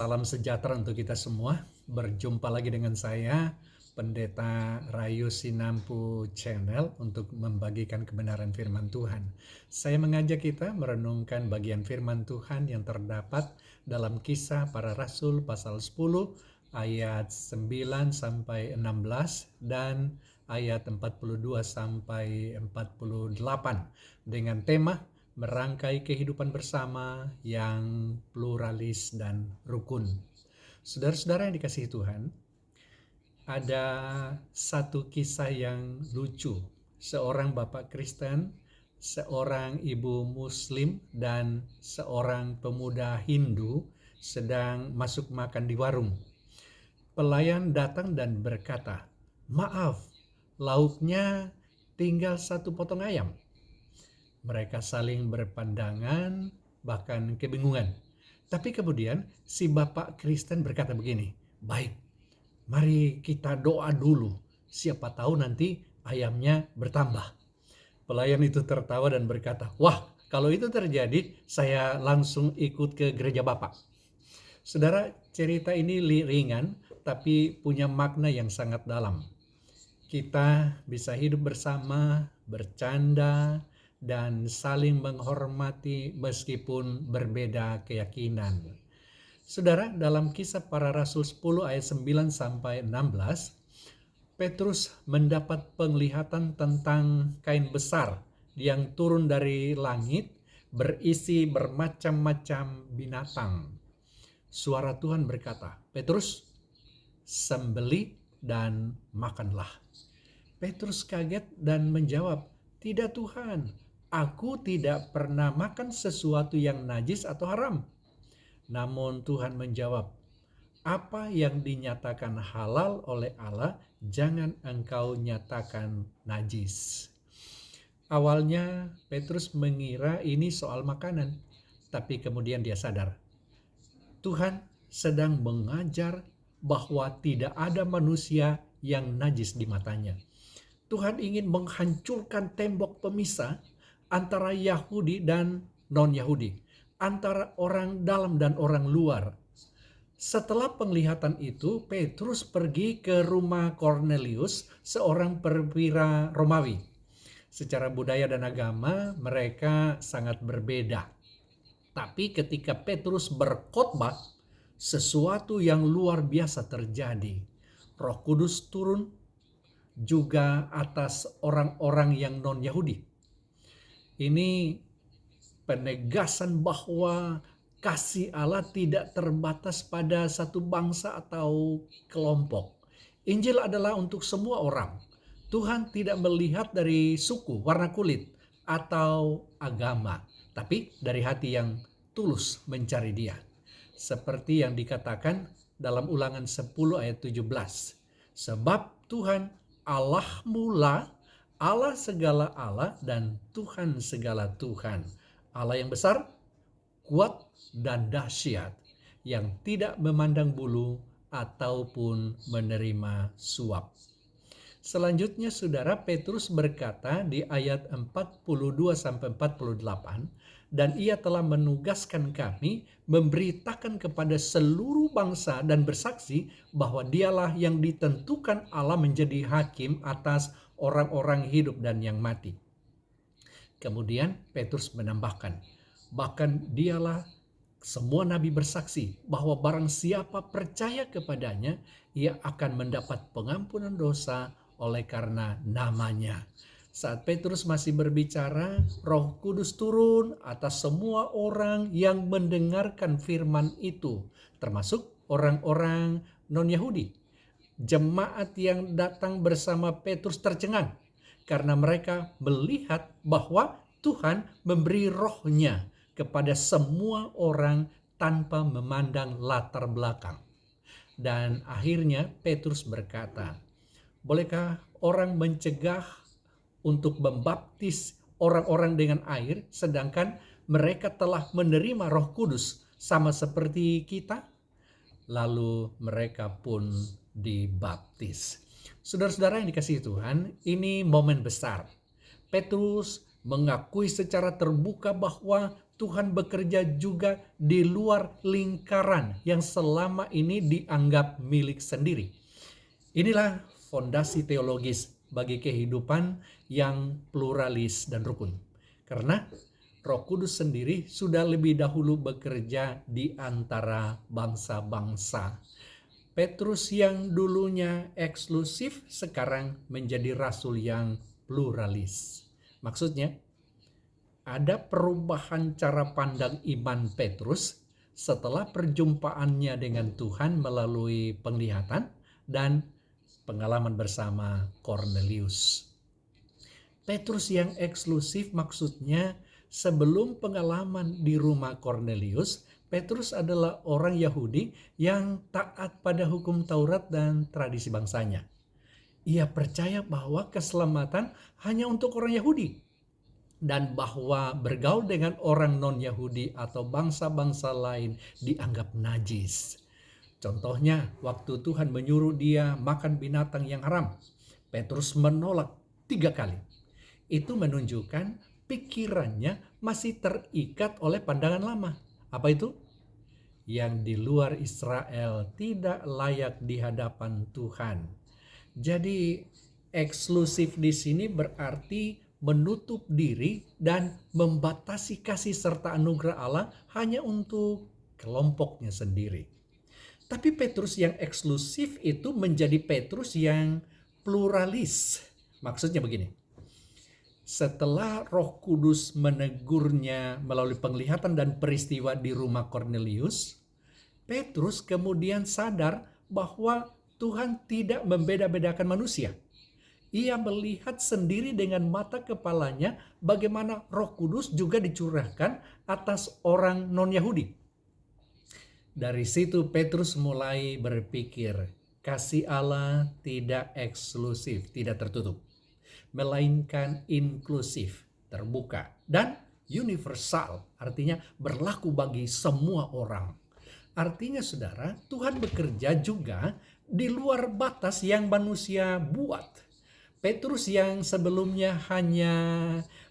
Salam sejahtera untuk kita semua. Berjumpa lagi dengan saya, Pendeta Rayu Sinampu Channel untuk membagikan kebenaran firman Tuhan. Saya mengajak kita merenungkan bagian firman Tuhan yang terdapat dalam Kisah Para Rasul pasal 10 ayat 9 sampai 16 dan ayat 42 sampai 48 dengan tema merangkai kehidupan bersama yang pluralis dan rukun. Saudara-saudara yang dikasihi Tuhan, ada satu kisah yang lucu. Seorang bapak Kristen, seorang ibu Muslim, dan seorang pemuda Hindu sedang masuk makan di warung. Pelayan datang dan berkata, "Maaf, lauknya tinggal satu potong ayam." Mereka saling berpandangan, bahkan kebingungan. Tapi kemudian si bapak Kristen berkata begini, "Baik, mari kita doa dulu. Siapa tahu nanti ayamnya bertambah." Pelayan itu tertawa dan berkata, "Wah, kalau itu terjadi, saya langsung ikut ke gereja Bapak." Saudara, cerita ini ringan, tapi punya makna yang sangat dalam. Kita bisa hidup bersama, bercanda, dan saling menghormati meskipun berbeda keyakinan. Saudara, dalam Kisah Para Rasul 10 ayat 9 sampai 16, Petrus mendapat penglihatan tentang kain besar yang turun dari langit berisi bermacam-macam binatang. Suara Tuhan berkata, "Petrus, sembelih dan makanlah." Petrus kaget dan menjawab, "Tidak Tuhan, aku tidak pernah makan sesuatu yang najis atau haram." Namun Tuhan menjawab, "Apa yang dinyatakan halal oleh Allah, jangan engkau nyatakan najis." Awalnya Petrus mengira ini soal makanan, tapi kemudian dia sadar, Tuhan sedang mengajar bahwa tidak ada manusia yang najis di matanya. Tuhan ingin menghancurkan tembok pemisah antara Yahudi dan non-Yahudi, antara orang dalam dan orang luar. Setelah penglihatan itu, Petrus pergi ke rumah Cornelius, seorang perwira Romawi. Secara budaya dan agama, mereka sangat berbeda. Tapi ketika Petrus berkhotbah, sesuatu yang luar biasa terjadi. Roh Kudus turun juga atas orang-orang yang non-Yahudi. Ini penegasan bahwa kasih Allah tidak terbatas pada satu bangsa atau kelompok. Injil adalah untuk semua orang. Tuhan tidak melihat dari suku, warna kulit, atau agama, tapi dari hati yang tulus mencari Dia. Seperti yang dikatakan dalam Ulangan 10 ayat 17. Sebab Tuhan Allahmu lah, Allah segala Allah dan Tuhan segala Tuhan. Allah yang besar, kuat dan dahsyat, yang tidak memandang bulu ataupun menerima suap. Selanjutnya saudara, Petrus berkata di ayat 42 sampai 48, "Dan ia telah menugaskan kami memberitakan kepada seluruh bangsa dan bersaksi bahwa dialah yang ditentukan Allah menjadi hakim atas orang-orang hidup dan yang mati." Kemudian Petrus menambahkan, "Bahkan dialah semua nabi bersaksi bahwa barang siapa percaya kepadanya, ia akan mendapat pengampunan dosa oleh karena namanya." Saat Petrus masih berbicara, Roh Kudus turun atas semua orang yang mendengarkan firman itu, termasuk orang-orang non-Yahudi. Jemaat yang datang bersama Petrus tercengang karena mereka melihat bahwa Tuhan memberi rohnya kepada semua orang tanpa memandang latar belakang. Dan akhirnya Petrus berkata, "Bolehkah orang mencegah untuk membaptis orang-orang dengan air sedangkan mereka telah menerima Roh Kudus sama seperti kita?" Lalu mereka pun dibaptis. Saudara-saudara yang dikasihi Tuhan, ini momen besar. Petrus mengakui secara terbuka bahwa Tuhan bekerja juga di luar lingkaran yang selama ini dianggap milik sendiri. Inilah fondasi teologis bagi kehidupan yang pluralis dan rukun. Karena Roh Kudus sendiri sudah lebih dahulu bekerja di antara bangsa-bangsa. Petrus yang dulunya eksklusif sekarang menjadi rasul yang pluralis. Maksudnya, ada perubahan cara pandang iman Petrus setelah perjumpaannya dengan Tuhan melalui penglihatan dan pengalaman bersama Cornelius. Petrus yang eksklusif maksudnya sebelum pengalaman di rumah Cornelius, Petrus adalah orang Yahudi yang taat pada hukum Taurat dan tradisi bangsanya. Ia percaya bahwa keselamatan hanya untuk orang Yahudi dan bahwa bergaul dengan orang non-Yahudi atau bangsa-bangsa lain dianggap najis. Contohnya, waktu Tuhan menyuruh dia makan binatang yang haram, Petrus menolak 3 kali. Itu menunjukkan pikirannya masih terikat oleh pandangan lama. Apa itu? Yang di luar Israel tidak layak di hadapan Tuhan. Jadi eksklusif di sini berarti menutup diri dan membatasi kasih serta anugerah Allah hanya untuk kelompoknya sendiri. Tapi Petrus yang eksklusif itu menjadi Petrus yang pluralis. Maksudnya begini. Setelah Roh Kudus menegurnya melalui penglihatan dan peristiwa di rumah Cornelius, Petrus kemudian sadar bahwa Tuhan tidak membeda-bedakan manusia. Ia melihat sendiri dengan mata kepalanya bagaimana Roh Kudus juga dicurahkan atas orang non-Yahudi. Dari situ Petrus mulai berpikir, kasih Allah tidak eksklusif, tidak tertutup, melainkan inklusif, terbuka, dan universal, artinya berlaku bagi semua orang. Artinya saudara, Tuhan bekerja juga di luar batas yang manusia buat. Petrus yang sebelumnya hanya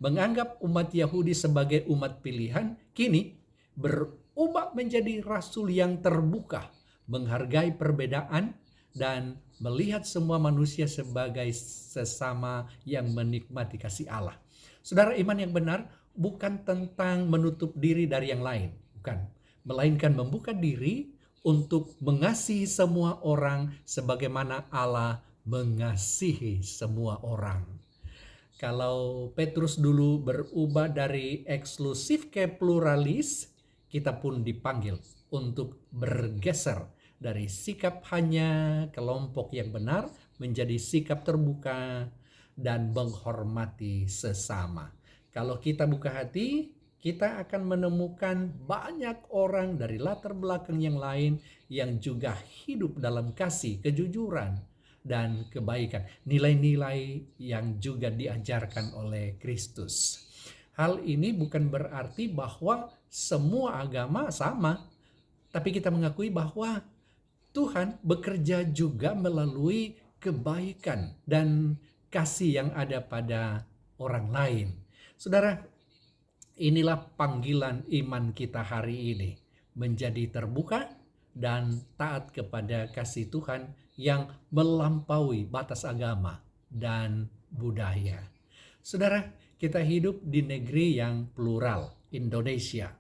menganggap umat Yahudi sebagai umat pilihan, kini berubah menjadi rasul yang terbuka, menghargai perbedaan, dan melihat semua manusia sebagai sesama yang menikmati kasih Allah. Saudara, iman yang benar bukan tentang menutup diri dari yang lain, bukan, melainkan membuka diri untuk mengasihi semua orang sebagaimana Allah mengasihi semua orang. Kalau Petrus dulu berubah dari eksklusif ke pluralis, kita pun dipanggil untuk bergeser dari sikap hanya kelompok yang benar menjadi sikap terbuka dan menghormati sesama. Kalau kita buka hati, kita akan menemukan banyak orang dari latar belakang yang lain yang juga hidup dalam kasih, kejujuran, dan kebaikan. Nilai-nilai yang juga diajarkan oleh Kristus. Hal ini bukan berarti bahwa semua agama sama, tapi kita mengakui bahwa Tuhan bekerja juga melalui kebaikan dan kasih yang ada pada orang lain. Saudara, inilah panggilan iman kita hari ini, menjadi terbuka dan taat kepada kasih Tuhan yang melampaui batas agama dan budaya. Saudara, kita hidup di negeri yang plural, Indonesia,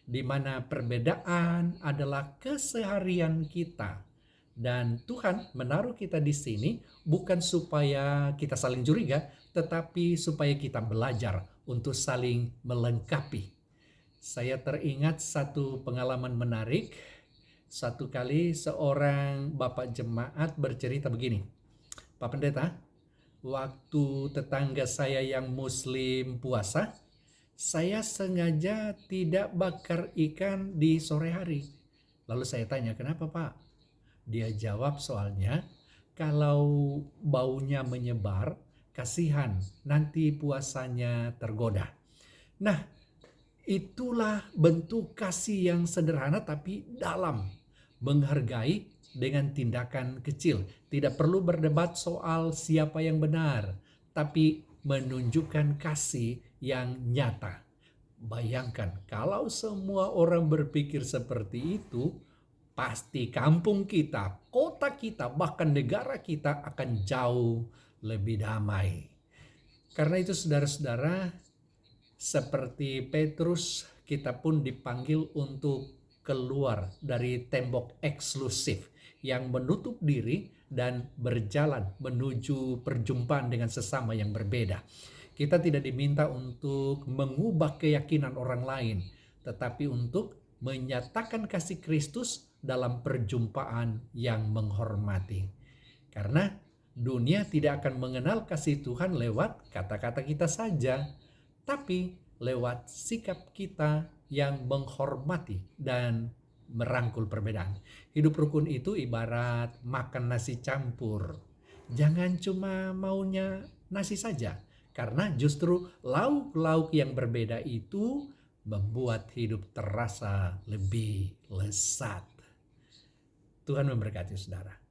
di mana perbedaan adalah keseharian kita. Dan Tuhan menaruh kita di sini bukan supaya kita saling curiga, tetapi supaya kita belajar untuk saling melengkapi. Saya teringat satu pengalaman menarik. Satu kali seorang bapak jemaat bercerita begini, Pak Pendeta, waktu tetangga saya yang muslim puasa, saya sengaja tidak bakar ikan di sore hari. Lalu saya tanya, kenapa Pak? Dia jawab, soalnya kalau baunya menyebar, kasihan nanti puasanya tergoda. Nah, itulah bentuk kasih yang sederhana tapi dalam. Menghargai dengan tindakan kecil. Tidak perlu berdebat soal siapa yang benar, tapi menunjukkan kasih yang nyata. Bayangkan kalau semua orang berpikir seperti itu, pasti kampung kita, kota kita, bahkan negara kita akan jauh lebih damai. Karena itu saudara-saudara, seperti Petrus, kita pun dipanggil untuk keluar dari tembok eksklusif yang menutup diri dan berjalan menuju perjumpaan dengan sesama yang berbeda. Kita tidak diminta untuk mengubah keyakinan orang lain, tetapi untuk menyatakan kasih Kristus dalam perjumpaan yang menghormati. Karena dunia tidak akan mengenal kasih Tuhan lewat kata-kata kita saja, tapi lewat sikap kita yang menghormati dan merangkul perbedaan. Hidup rukun itu ibarat makan nasi campur. Jangan cuma maunya nasi saja, karena justru lauk-lauk yang berbeda itu membuat hidup terasa lebih lezat. Tuhan memberkati saudara.